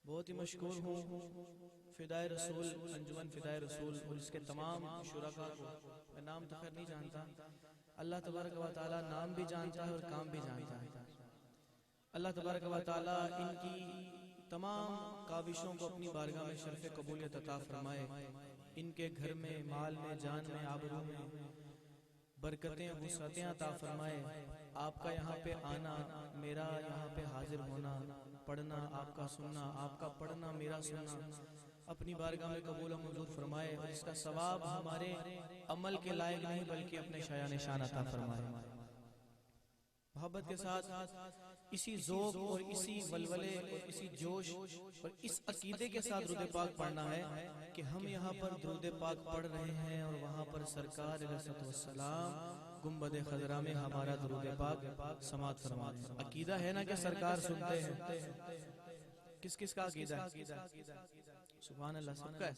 بہت ہی مشکور ہوں فدائے رسول انجمن فدائے رسول اور اس کے تمام شرکاء کو. میں نام تو خیر نہیں جانتا، اللہ تبارک و تعالی نام بھی جانتا ہے اور کام بھی جانتا ہے. اللہ تبارک و تعالی ان کی تمام کاوشوں کو اپنی بارگاہ میں شرف قبولیت عطا فرمائے. ان کے گھر میں، مال میں، جان میں، آبرو میں برکتیں وسعتیں عطا فرمائے. آپ کا یہاں پہ آنا، میرا یہاں پہ حاضر ہونا، پڑھنا آپ کا سننا، آپ کا پڑھنا میرا سننا اپنی بارگاہ میں قبول و منظور فرمائے. اور اس کا ثواب ہمارے عمل کے لائق نہیں بلکہ اپنے شایان نشان عطا فرمائے. محبت کے ساتھ اسی ذوق اور اسی ولولے اور اسی جوش اور اس عقیدے کے ساتھ درود پاک پڑھنا ہے کہ ہم یہاں پر درود پاک پڑھ رہے ہیں اور وہاں پر سرکار علیہ الصلوۃ والسلام گنبد خضرا میں ہمارا درود پاک سماعت فرما رہے ہیں. عقیدہ ہے نا کہ سرکار سنتے ہیں؟ کس کس کا عقیدہ ہے؟ سبحان اللہ، سب کا ہے.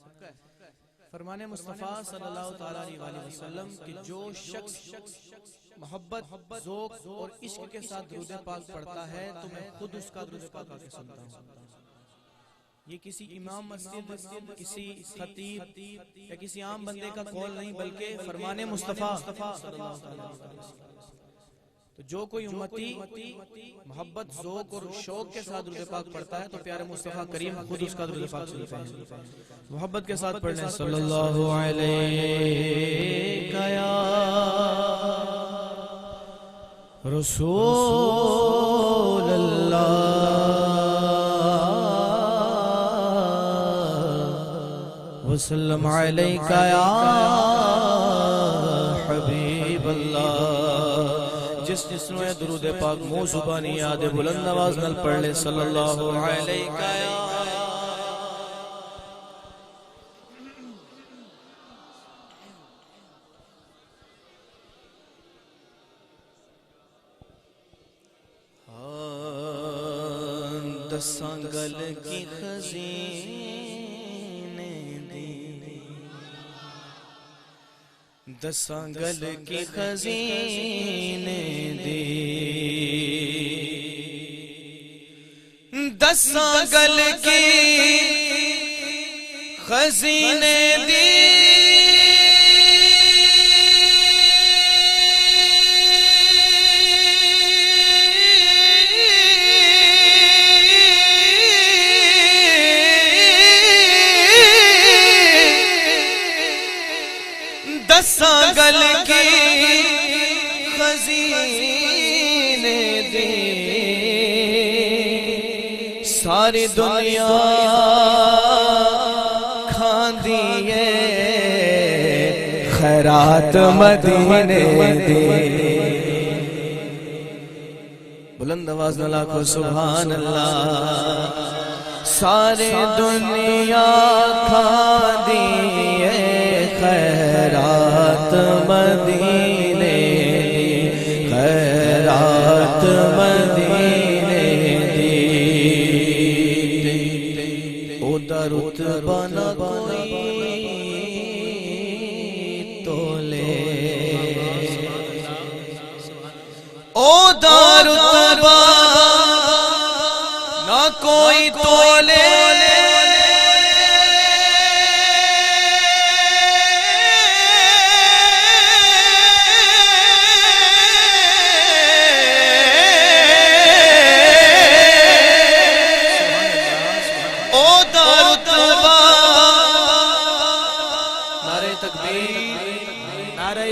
فرمان مصطفیٰ صلی اللہ تعالی علیہ وسلم کہ جو شخص محبت، ذوق اور عشق کے ساتھ درود پاک پڑھتا ہے تو میں خود اس کا درود پاک آکے سنتا ہوں. یہ کسی امام مسجد، کسی خطیب یا کسی عام بندے کا قول نہیں بلکہ فرمان مصطفیٰ صلی اللہ تعالی علیہ وسلم. تو جو کوئی امتی محبت، ذوق اور شوق کے ساتھ درود پاک پڑھتا ہے تو پیارے مصطفیٰ کریم خود اس کا درود پاک سنتے ہیں. محبت کے ساتھ پڑھنے صلی اللہ علیہ یا رسول اللہ وسلم علیک یا حبیب اللہ. جس نے درود پاک منہ زبانی یاد بلند آواز نال پڑھ لے صلی اللہ علیہ یا دساں گل کی خزینے دی، دساں گل کی خزینے دی، دساں گل کی خزینے دی، دساں گل کی خزینے دی، ساری دنیا کھاندی ہے خیرات مدینے دی. بلند آواز نالا کو سبحان اللہ. ساری دنیا کھاندی ہے خیرات مدینے دی، خیرات مدینے دی. او دا رتبہ نہ کوئی تولے، او دا رتبہ نہ کوئی تولے،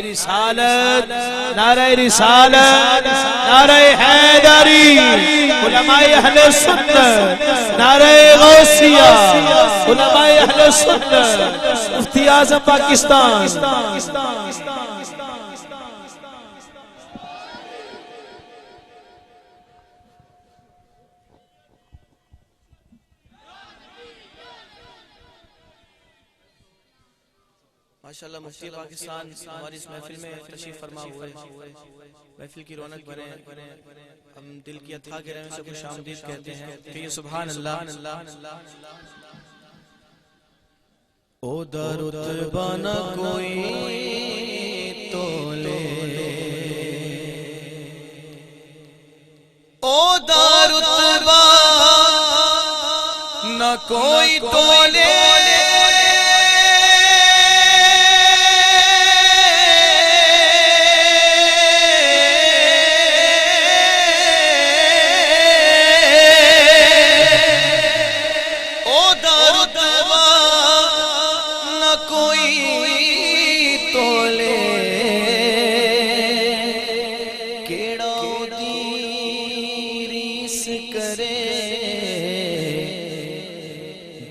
رسالت، نعرہ رسالت، نعرہ حیدری، علماء اہل سنت، نعرہ غوثیہ، علماء اہل سنت، مفتی اعظم پاکستان. ماشاءاللہ مفتی پاکستان ہماری اس محفل میں تشریف فرما ہوئے، محفل کی رونق بنے. ہم دل کی اتھا کے رہنے سے خوش آمدید کہتے ہیں کہ یہ سبحان اللہ. او دا رتبہ نہ کوئی تولے، او دا رتبہ نہ کوئی تولے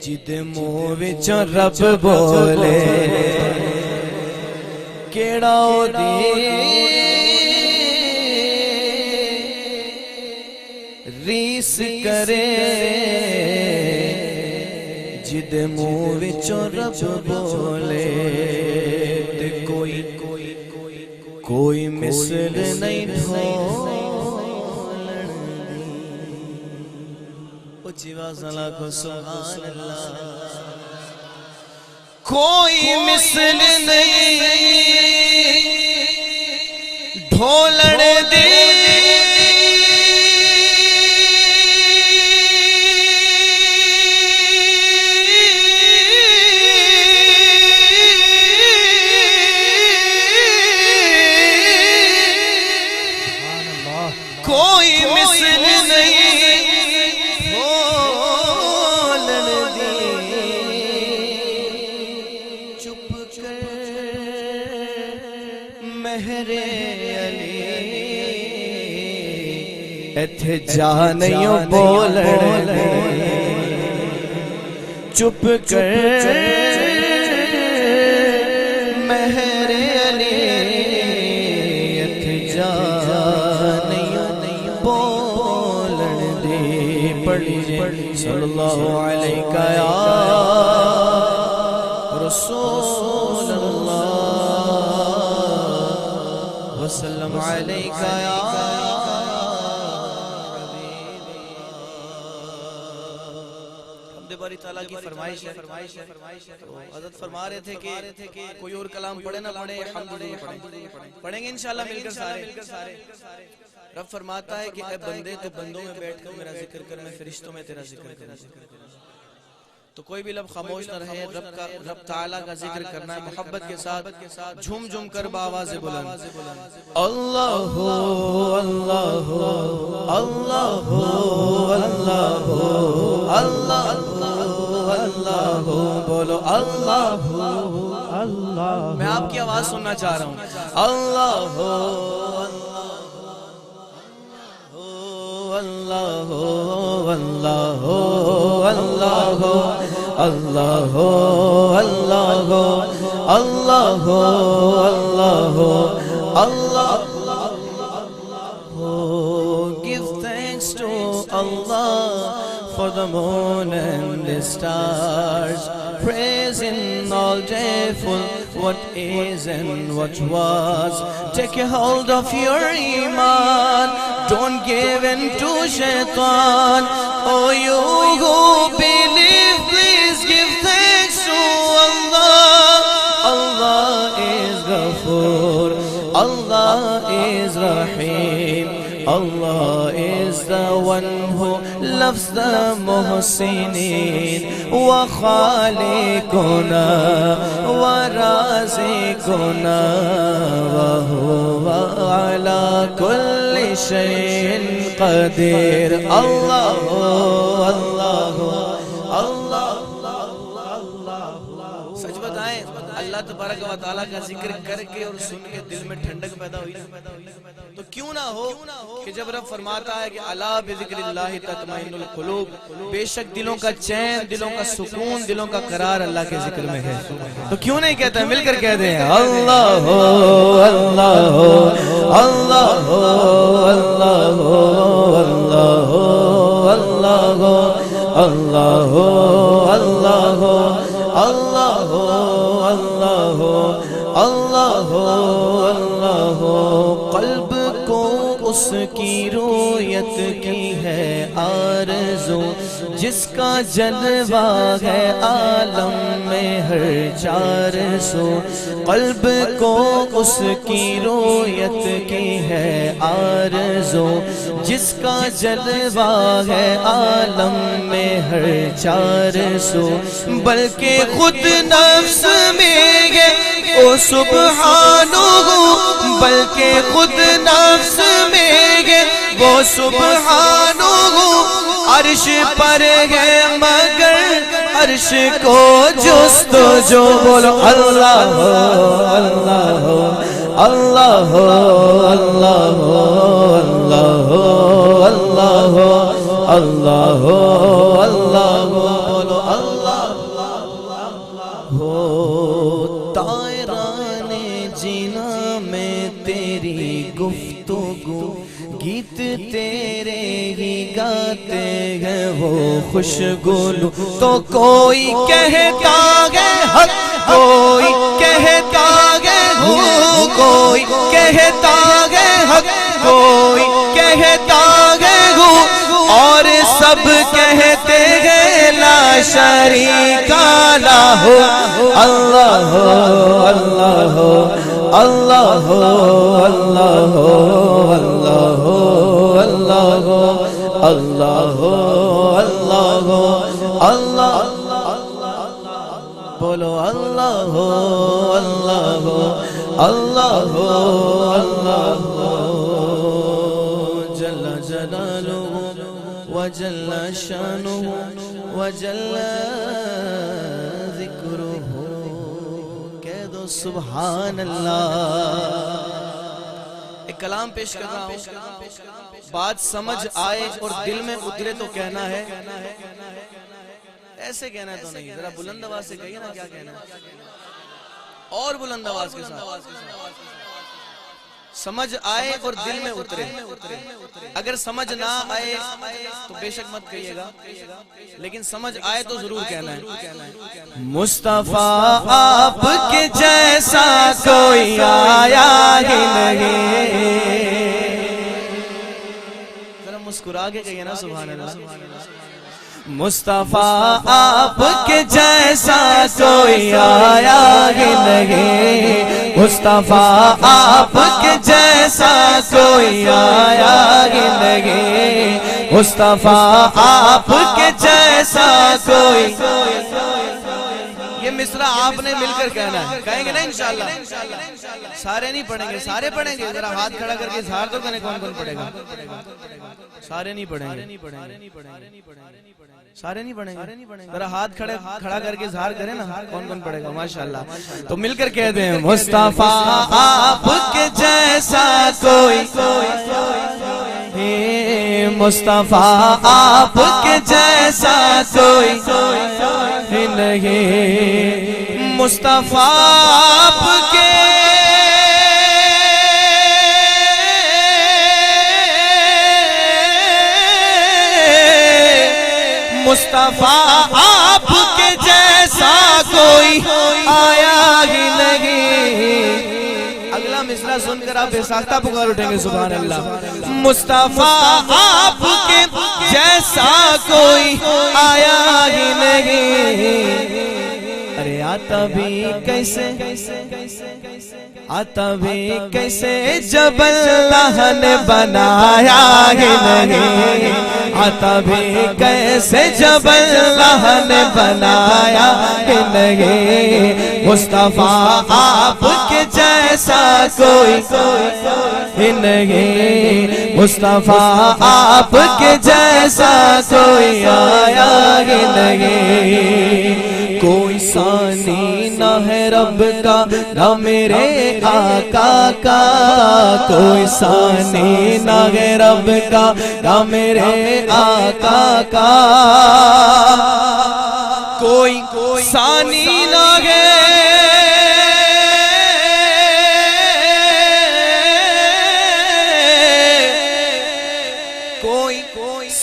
جدے منہ وچوں رب بولے کیڑا او دی ریس کرے جدے منہ وچوں رب بولے تے کوئی مثل نہیں ڈھولن دی اچھی آواز اللہ کو سبحان اللہ کوئی مثل نہیں ڈھولن دی کوئی مثل نہیں بولن دی چپ کر مہر علی ایتھے جا نہیں بولن دی چپ کر مہر علی ایتھے جا صلی اللہ علیہ یا رسول اللہ وسلم علیہ یا حمد باری تعالیٰ کی فرمائش ہے حضرت فرما رہے تھے کہ کوئی اور کلام پڑھے نہ پڑھے حمد پڑھیں گے انشاءاللہ مل کر سارے رب فرماتا ہے کہ اے بندے تو بندوں میں بیٹھ کر میرا ذکر کر میں فرشتوں میں تیرا ذکر کروں تو کوئی بھی لب خاموش نہ رہے رب تعالیٰ کا ذکر کرنا ہے محبت کے ساتھ جھوم جھوم کر بآواز بلند اللہ اللہ اللہ اللہ اللہ اللہ بولو اللہ اللہ میں آپ کی آواز سننا چاہ رہا ہوں اللہ اللہ اللہ اللہ اللہ اللہ اللہ اللہ give thanks to Allah for the moon and the stars praising all day full what is and what was take a hold of your iman don't give in to shaitan oh you who believe please give thanks to Allah Allah is Ghafoor Allah is Rahim Allah is the one who loves the muhsinin wa khaliquna wa razikuna wa huwa ala kulli shay'in qadir Allah Allah Allah سچ بتائیں اللہ تبارک و تعالیٰ کا ذکر کر کے اور سن کے دل میں ٹھنڈک پیدا ہوئی تو کیوں نہ ہو کہ جب رب فرماتا ہے کہ الا بذکر اللہ تطمئن القلوب بے شک دلوں کا چین دلوں کا سکون دلوں کا قرار اللہ کے ذکر میں ہے تو کیوں نہیں کہتا ہے مل کر کہہ دیں اللہ اللہ اللہ اللہ اللہ اللہ اللہ اللہ اللہ اللہ اللہ قلب کو اس کی رویت کی ہے آرزو جس کا جلوہ ہے عالم میں ہر چار سو، قلب کو اس کی رویت کی ہے آرزو، جس کا جلوہ ہے عالم میں ہر چار سو، بلکہ خود نفس میں ہے او سبحانہ، بلکہ خود نفس میں ہے وہ سبحانہ، عرش پر ہے مگر عرش کو جستجو، بولو اللہ اللہ اللہ اللہ اللہ اللہ اللہ اللہ، بولو اللہ ہو۔ طائران جینا میں تیری گفتگو، گیت تیرے ہی گاتے ہیں وہ خوشگلو، تو کوئی کہتا ہے حق، کوئی کہتا ہے ہو، کوئی کہتا ہے حق، کوئی کہتا ہے ہو، اور سب کہتے ہیں لا شریک لہ، اللہ اللہ اللہ اللہ اللہ اللہ اللہ اللہ اللہ، بولو اللہ اللہ اللہ اللہ، جل جلالہ وجل شانہ وجل ذکرہ، کہہ دو سبحان اللہ۔ ایک کلام پیش کر رہا ہوں، بات سمجھ آئے اور دل میں اترے تو کہنا ہے، ایسے کہنا ہے تو نہیں، ذرا بلند آواز سے کہیے نا کیا کہنا ہے، اور بلند آواز کے ساتھ، سمجھ آئے اور دل میں اترے، اگر سمجھ نہ آئے تو بے شک مت کہیے گا، لیکن سمجھ آئے تو ضرور کہنا ہے۔ مصطفیٰ آپ کے جیسا کوئی آیا ہی نہیں، ذرا مسکرا کے کہیے نا سبحان اللہ۔ مصطفیٰ آپ کے جیسا کوئی آیا ہی نہیں، مصطفیٰ آپ کے جیسا کوئی آیا ہی نہیں، مصطفیٰ آپ کے جیسا کوئی، یہ مصرع آپ نے مل کر کہنا ہے، کہیں گے نا انشاءاللہ، سارے نہیں پڑھیں گے، سارے پڑھیں گے، ذرا ہاتھ کھڑا کر کے اظہار تو کریں کون کون پڑھے گا، سارے نہیں پڑھیں گے، سارے نہیں پڑھیں گے، ذرا ہاتھ کھڑا کر کے اظہار کریں نا کون کون پڑھے گا، ماشاءاللہ۔ تو مل کر کہتے ہیں مصطفیٰ آپ کے جیسا کوئی، مصطفیٰ آپ کے جیسا کوئی نہیں، مصطفیٰ آپ کے مصطفیٰ آپ کے جیسا کوئی آیا ہی نہیں، اگلا مصرع سن کر آپ بے ساختہ پکار اٹھیں گے سبحان اللہ۔ مصطفیٰ آپ کے جیسا کوئی آیا ہی نہیں، ارے آتا بھی کیسے، آتا بھی کیسے جب اللہ نے بنایا ہی نہیں، آتا بھی کیسے جب اللہ نے بنایا ہی نہیں، مصطفیٰ آپ کے جیسا کوئی ہی نہیں، مصطفیٰ آپ کے جیسا کوئی آیا ہی نہیں، کوئی ثانی نہ ہے رب کا نہ میرے آقا کا، کوئی ثانی نہ ہے رب کا نہ میرے آقا کا، کوئی ثانی نہ ہے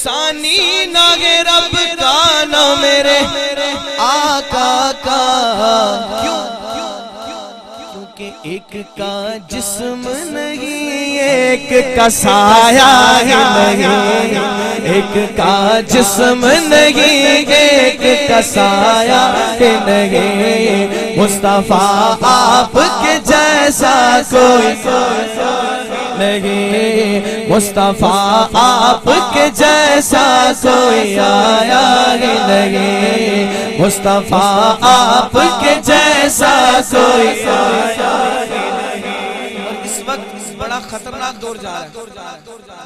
ثانی نہ ہے رب کا نہ میرے آقا کا، کیونکہ ایک کا جسم نہیں ایک کا سایہ نہیں، ایک کا جسم نہیں ایک کا سایہ نہیں، مصطفیٰ آپ کے جیسا کوئی نہیں، مصطفیٰ آپ کے جیسا کوئی آیا ہی نہیں، مصطفیٰ آپ کے جیسا کوئی آیا ہی نہیں۔ اور اس وقت بڑا خطرناک دور جا رہا ہے،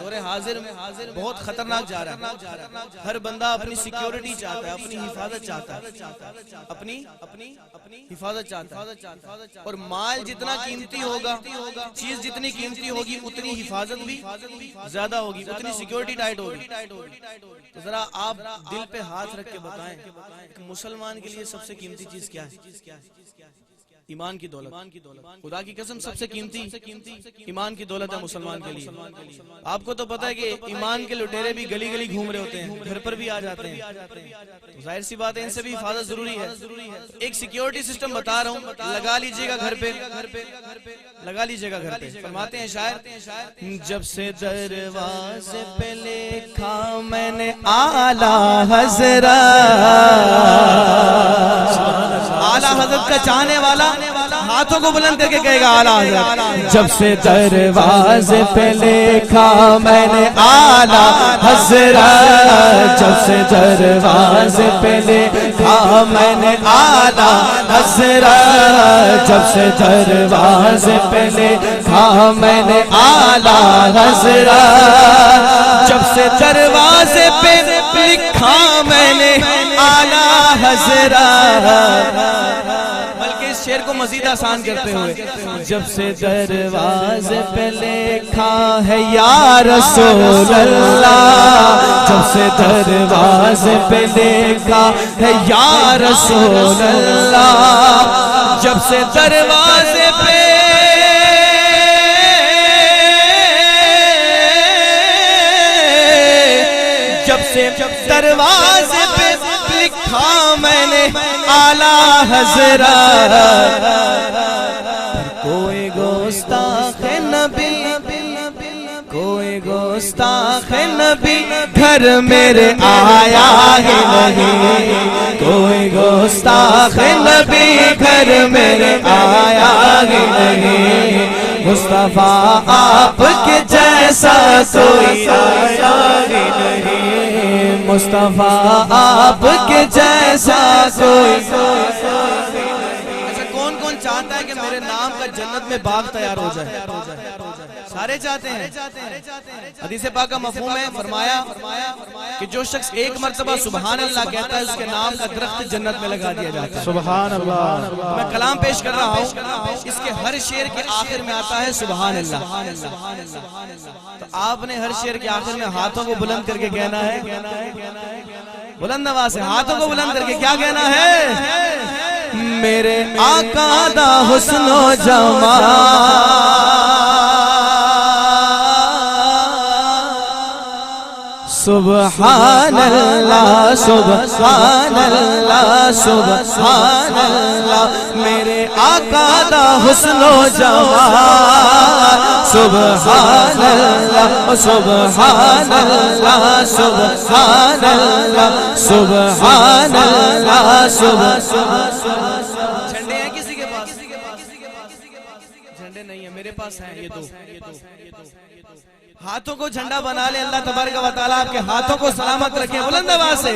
دور حاضر میں بہت خطرناک جا رہا ہے۔ ہر بندہ اپنی سیکیورٹی چاہتا ہے، اپنی حفاظت چاہتا ہے، اپنی حفاظت چاہتا ہے، اور مال جتنا قیمتی ہوگا، چیز جتنی قیمتی ہوگی، اتنی حفاظت بھی زیادہ ہوگی، اتنی سیکیورٹی ٹائٹ ہوگی۔ تو ذرا آپ دل پہ ہاتھ رکھ کے بتائیں کہ مسلمان کے لیے سب سے قیمتی چیز کیا ہے؟ ایمان کی دولت۔ خدا کی قسم سب سے قیمتی ایمان کی دولت ہے مسلمان کے لیے۔ آپ کو تو پتہ ہے کہ ایمان کے لٹیرے بھی گلی گلی گھوم رہے ہوتے ہیں، گھر پر بھی آ جاتے ہیں، تو ظاہر سی بات ہے ان سے بھی حفاظت ضروری ہے۔ ایک سیکیورٹی سسٹم بتا رہا ہوں، لگا لیجئے گا گھر پہ، لگا لیجئے گا گھر پہ۔ فرماتے ہیں شاعر، جب سے دروازے پہ لکھا میں نے اعلیٰ حضرت، اعلیٰ حضرت کا چاہنے والا ہاتھوں کو بلند کر کے کہے گا اعلیٰ حضرت۔ جب سے دروازے پہ لکھا میں نے اعلیٰ حضرت، جب سے دروازے پہ لکھا میں نے اعلیٰ حضرت، جب سے دروازے پہ لکھا میں نے اعلیٰ حضرت، جب سے دروازے پہ لکھا میں نے اعلیٰ حضرت۔ بلکہ اس شعر کو مزید آسان کرتے ہوئے، جب سے دروازے پہ لکھا ہے یا رسول اللہ، جب سے دروازے پہ لکھا ہے یا رسول اللہ، جب سے دروازے پہ دروازے پہ لکھا میں نے اعلیٰ حضرت، کوئی گستاخ نبی، کوئی گستاخ نبی گھر میرے آیا ہی نہیں، کوئی گستاخ نبی گھر میرے آیا ہی نہیں، مصطفیٰ آپ کے جیسا کوئی آیا ہی نہیں، مصطفیٰ آپ کے جیسا کوئی۔ اچھا کون کون چاہتا ہے کہ میرے نام کا جنت میں باغ تیار ہو جائے؟ سارے چاہتے ہیں۔ حدیث پاک کا مفہوم ہے، فرمایا کہ جو شخص ایک مرتبہ سبحان اللہ کہتا ہے اس کے نام کا درخت جنت میں لگا دیا جاتا ہے۔ سبحان اللہ۔ میں کلام پیش کر رہا ہوں، اس کے ہر شعر کے آخر میں آتا ہے سبحان اللہ۔ تو آپ نے ہر شعر کے آخر میں ہاتھوں کو بلند کر کے کہنا ہے، بلند آواز سے ہاتھوں کو بلند کر کے کیا کہنا ہے؟ میرے آقا دا حسن و جمال، سبحان اللہ سبحان اللہ سبحان اللہ، میرے آقا دا حسن و جمال، سبحان اللہ سبحان اللہ سبحان اللہ سبحان اللہ سبحان۔ جھنڈے ہیں کسی کے پاس؟ جھنڈے نہیں ہیں، میرے پاس ہیں یہ دو۔ ہاتھوں کو جھنڈا بنا لے، اللہ تبارک و تعالیٰ آپ کے ہاتھوں کو سلامت رکھے، بلند آواز سے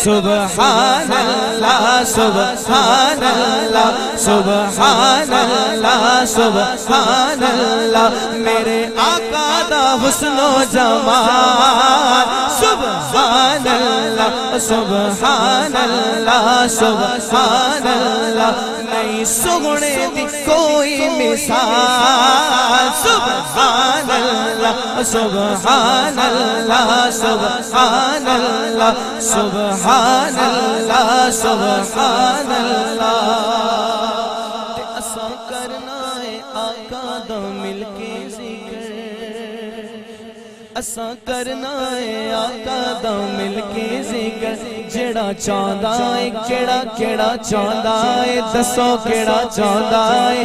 سبحان اللہ سبحان اللہ سبحان اللہ سبحان اللہ، میرے آقا دا حسن و جمال، سبحان اللہ سبحان اللہ سبحان اللہ، نہیں سگنے دی کوئی مثال، سبحان اللہ سبحان اللہ سبحان اللہ سبحان اللہ سبحان اللہ۔ تے اساں کرنا ہے آقا دا مل کے ذکر، اساں کرنا ہے آقا دا مل کے ذکر جڑا چاہندا ہے کیڑا کیڑا چاہندا ہے دسو کیڑا چاہندا ہے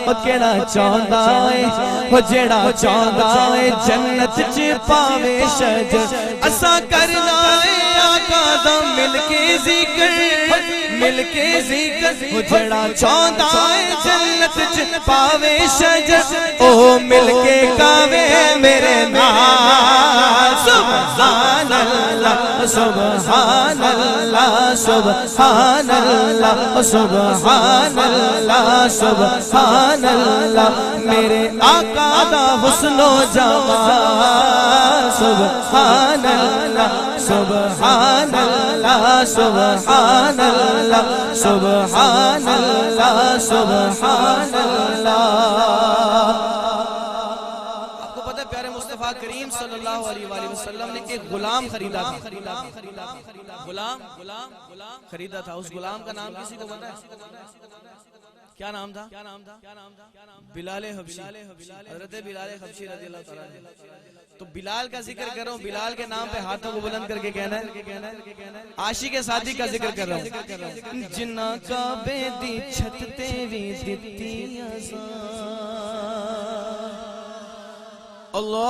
او کیڑا چاہندا ہے او جڑا چاہندا ہے جنت چ پاوے شجر اساں کرنا ہے آقا دا مل کے ذکر مل کے ذکر او جڑا چاہندا ہے جنت چ پاوے شجر او مل کے کاوے میرے نال سبحان اللہ سبحان اللہ سبحان اللہ سبحان اللہ سبحان اللہ میرے آقا دا حسن و جمال سبحان اللہ سبحان اللہ سبحان اللہ سبحان اللہ سبحان اللہ۔ آپ کو پتہ ہے پیارے مصطفیٰ کریم صلی اللہ علیہ وآلہ وسلم نے ایک غلام خریدا تھا، غلام خریدا تھا، اس غلام کا نام کسی کو پتہ ہے؟ کیا نام تھا؟ بلال حبشی، حضرت بلال حبشی رضی اللہ تعالیٰ عنہ۔ تو بلال کا ذکر کر رہا ہوں، بلال کے نام پہ ہاتھوں کو بلند کر کے کہنا ہے عاشق سعدی کا ذکر کر رہا ہوں۔ جنہ کعبے دی چھت تے وی دتی اذان اللہ